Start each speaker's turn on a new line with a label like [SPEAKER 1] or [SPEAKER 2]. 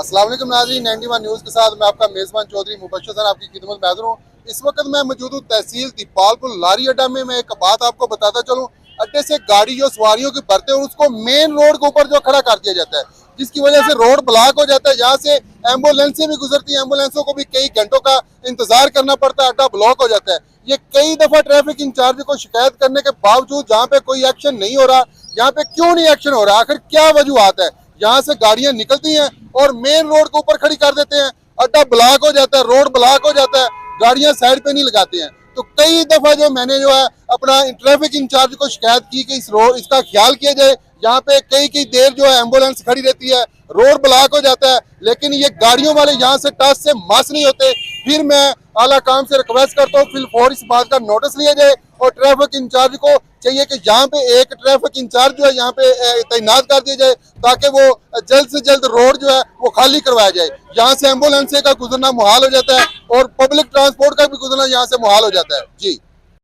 [SPEAKER 1] अस्सलाम वालेकुम नाज़रीन, 91 न्यूज़ के साथ मैं आपका मेज़बान चौधरी मुबश्शिर सर आपकी खिदमत में हाज़िर हूँ। इस वक्त मैं मौजूद हूँ तहसील तिपालपुर लारी अड्डा में। मैं एक बात आपको बताता चलूँ, अड्डे से गाड़ी जो सवारियों की भरते हैं उसको मेन रोड के ऊपर जो खड़ा कर दिया जाता है, जिसकी वजह से रोड ब्लॉक हो जाता है। यहाँ से एम्बुलेंसें भी गुजरती हैं, एम्बुलेंसों को भी कई घंटों का इंतजार करना पड़ता है, अड्डा ब्लॉक हो जाता है। ये कई दफा ट्रैफिक इंचार्ज को शिकायत करने के बावजूद जहाँ पे कोई एक्शन नहीं हो रहा, यहाँ पे क्यों नहीं एक्शन हो रहा, आखिर क्या वजूहत है? यहाँ से गाड़ियां निकलती हैं और मेन रोड के ऊपर खड़ी कर देते हैं, अड्डा ब्लॉक हो जाता है, रोड ब्लॉक हो जाता है, गाड़ियां साइड पे नहीं लगाते हैं। तो कई दफा जो मैंने जो है अपना ट्रैफिक इंचार्ज को शिकायत की कि इस रोड इसका ख्याल किया जाए। यहाँ पे कई कई देर जो है एम्बुलेंस खड़ी रहती है, रोड ब्लॉक हो जाता है, लेकिन ये गाड़ियों वाले यहाँ से टच से मास नहीं होते। फिर मैं आला काम से रिक्वेस्ट करता हूँ फिल फौर इस बात का नोटिस लिया जाए और ट्रैफिक इंचार्ज को चाहिए कि यहाँ पे एक ट्रैफिक इंचार्ज जो है यहाँ पे तैनात कर दिया जाए, ताकि वो जल्द से जल्द रोड जो है वो खाली करवाया जाए। यहाँ से एम्बुलेंस का गुजरना मुहाल हो जाता है और पब्लिक ट्रांसपोर्ट का भी गुजरना यहाँ से मुहाल हो जाता है। जी।